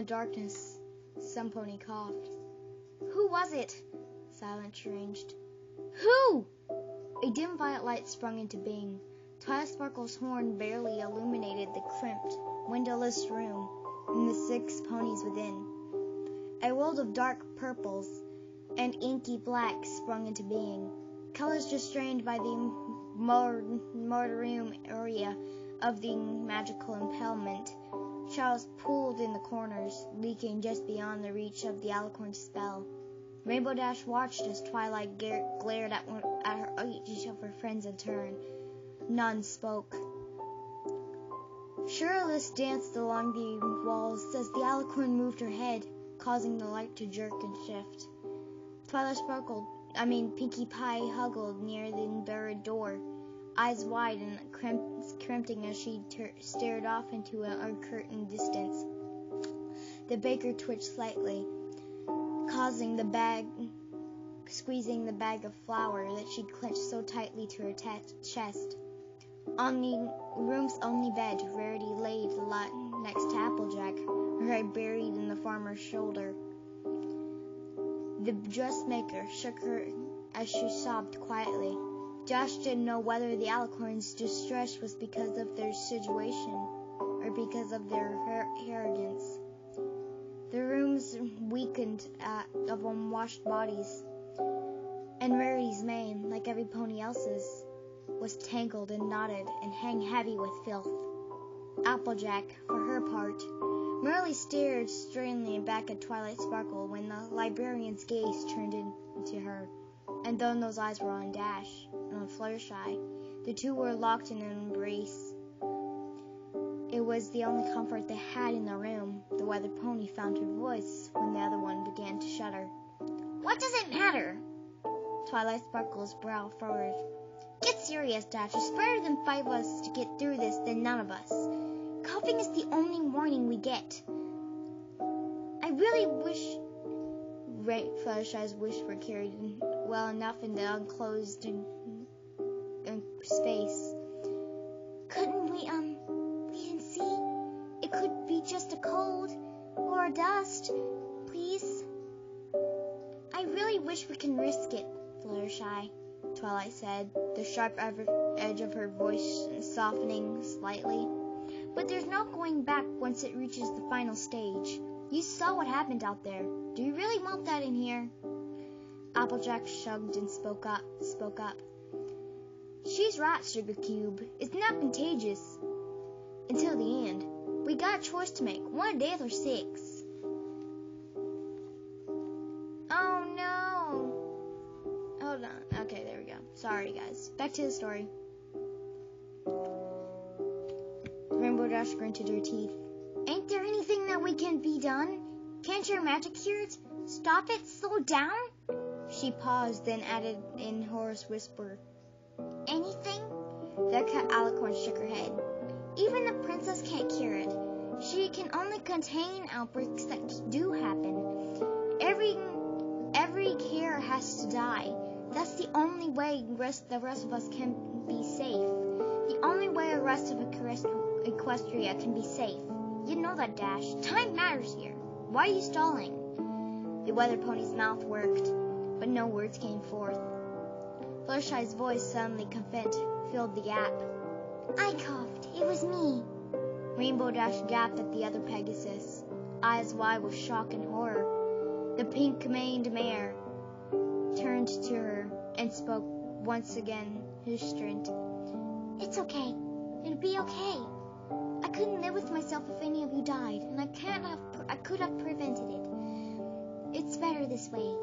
darkness, some pony coughed. Who was it? Silence arranged. Who? A dim violet light sprung into being. Twilight Sparkle's horn barely illuminated the crimped, windowless room and the 6 ponies within. A world of dark purples and inky blacks sprung into being, colors restrained by the mortuum area of the magical impalement. Shadows pooled in the corners, leaking just beyond the reach of the alicorn's spell. Rainbow Dash watched as Twilight glared at each of her friends in turn. None spoke. Shirless danced along the walls as the alicorn moved her head, causing the light to jerk and shift. Pinkie Pie huddled near the buried door, eyes wide and crimping as she stared off into an uncurtained distance. The baker twitched slightly, squeezing the bag of flour that she clenched so tightly to her chest. On the room's only bed, Rarity laid next to Applejack, her head buried in the farmer's shoulder. The dressmaker shook her as she sobbed quietly. Josh didn't know whether the alicorn's distress was because of their situation or because of their arrogance. The rooms weakened of unwashed bodies, and Rarity's mane, like every pony else's, was tangled and knotted and hung heavy with filth. Applejack, for her part, merely stared sternly back at Twilight Sparkle when the librarian's gaze turned into her, and though those eyes were on Dash and on Fluttershy, the two were locked in an embrace. It was the only comfort they had in the room. The weathered pony found her voice when the other one began to shudder. What does it matter? Twilight Sparkle's brow furrowed. Get serious, Dash. It's better than 5 of us to get through this than none of us. Coughing is the only warning we get. I really wish... Fluttershy's wish were carried well enough in the enclosed space. Couldn't we, wait and see? It could be just a cold or a dust. Please? I really wish we can risk it, Fluttershy, Twilight said, the sharp edge of her voice softening slightly. But there's no going back once it reaches the final stage. You saw what happened out there. Do you really want that in here? Applejack shrugged and spoke up. She's right, Sugar Cube. It's not contagious. Until the end. We got a choice to make. One death or 6. Oh no. Hold on. Okay, there we go. Sorry, guys. Back to the story. Rainbow Dash grunted her teeth. Ain't there anything that we can be done? Can't your magic cure it? Stop it? Slow down? She paused, then added in hoarse whisper. Anything? The alicorn shook her head. Even the princess can't cure it. She can only contain outbreaks that do happen. Every care has to die. That's the only way the rest of us can be safe. The only way the rest of Equestria can be safe. You know that, Dash. Time matters here. Why are you stalling? The weather pony's mouth worked, but no words came forth. Fluttershy's voice, suddenly confident, filled the gap. I coughed. It was me. Rainbow Dash gaped at the other Pegasus, eyes wide with shock and horror. The pink-maned mare turned to her and spoke once again, restrained. It's okay. It'll be okay. I couldn't live with myself if any of you died, and I could have prevented it. It's better this way.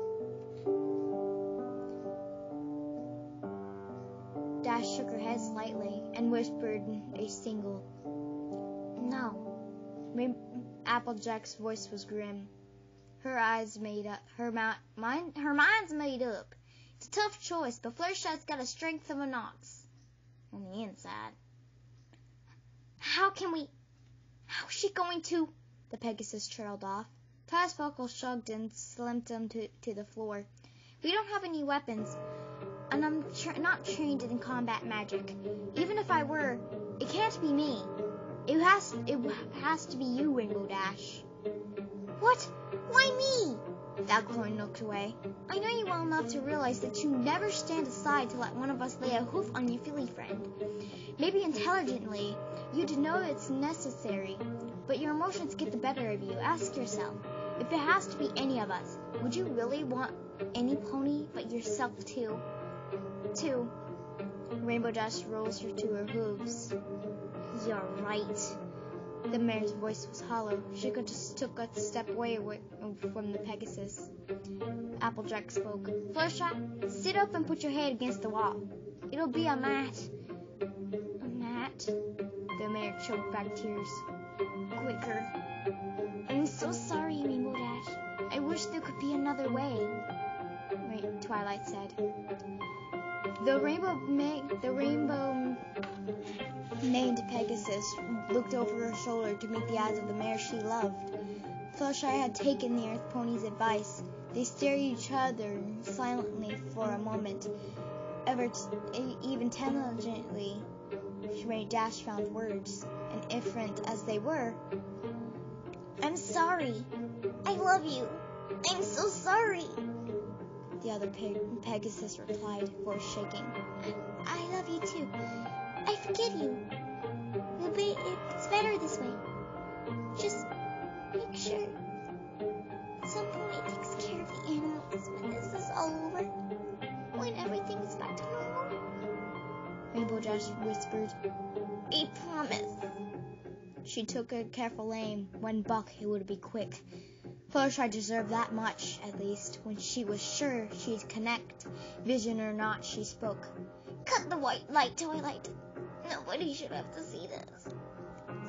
Dash shook her head slightly and whispered a single, no. Applejack's voice was grim. Her eyes made up. Her mind's made up. It's a tough choice, but Fluttershy's got the strength of an ox on the inside. How's she going to? The Pegasus trailed off. Twilight Sparkle shrugged and slammed him to the floor. We don't have any weapons, and I'm not trained in combat magic. Even if I were, it can't be me. It has to be you, Rainbow Dash. What? Why me? Falcon looked away. I know you well enough to realize that you never stand aside to let one of us lay a hoof on your filly friend. Maybe intelligently, you'd know it's necessary, but your emotions get the better of you. Ask yourself, if it has to be any of us, would you really want any pony but yourself too? Rainbow Dash rolls her to her hooves. You're right. The mare's voice was hollow. She just took a step away from the Pegasus. Applejack spoke. Fluttershy, sit up and put your head against the wall. It'll be a mat. A mat? The mare choked back tears. Quicker. I'm so sorry, Rainbow Dash. I wish there could be another way, Twilight said. The rainbow named Pegasus looked over her shoulder to meet the eyes of the mare she loved. Fluttershy had taken the Earth Pony's advice. They stared at each other silently for a moment. Even intelligently, Dash found words, and indifferent as they were. I'm sorry. I love you. I'm so sorry. The other Pegasus replied, voice shaking. I love you too. I forgive you. It's better this way. Just make sure some pony takes care of the animals when this is all over. When everything is back to normal. Rainbow Dash whispered, I promise. She took a careful aim. When buck, it would be quick. Fluttershy deserved that much, at least. When she was sure she'd connect, vision or not, she spoke. Cut the white light, Twilight. Nobody should have to see this.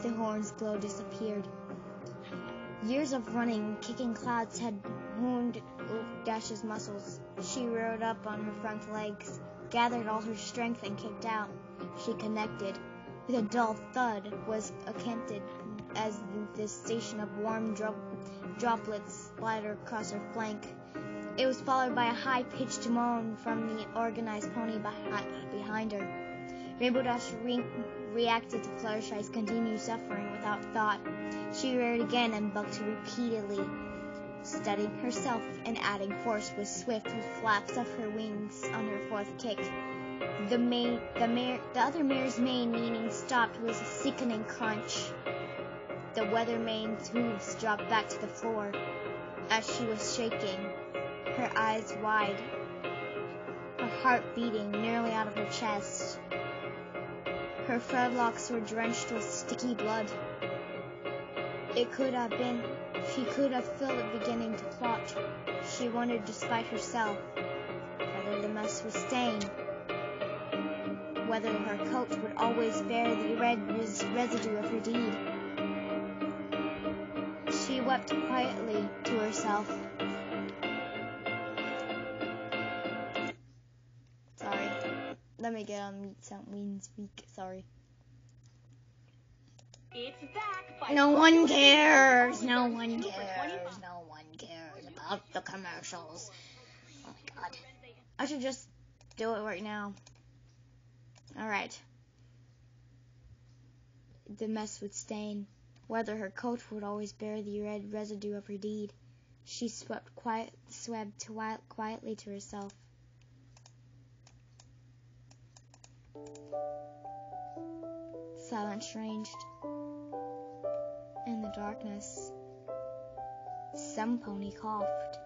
The horn's glow disappeared. Years of running, kicking clouds had wounded Dash's muscles. She rode up on her front legs, gathered all her strength and kicked out. She connected. With a dull thud was accompanied as the station of warm droplets splattered across her flank. It was followed by a high-pitched moan from the organized pony behind her. Rainbow Dash reacted to Fluttershy's continued suffering without thought. She reared again and bucked repeatedly, steadying herself and adding force with swift flaps of her wings on her fourth kick. The other mare's mane meaning stopped with a sickening crunch. The weather mane's hooves dropped back to the floor as she was shaking, her eyes wide, her heart beating nearly out of her chest. Her fetlocks were drenched with sticky blood. She could have felt it beginning to clot. She wondered despite herself whether the mess was staying, whether her coat would always bear the red residue of her deed. She wept quietly to herself. Sorry. Let me get on Ween's week. Sorry. It's back. No one cares. No one cares. No one cares about the commercials. Oh my god. I should just do it right now. Alright. The mess would stain. Whether her coat would always bear the red residue of her deed. She swept quietly to herself. Silence ranged. In the darkness, some pony coughed.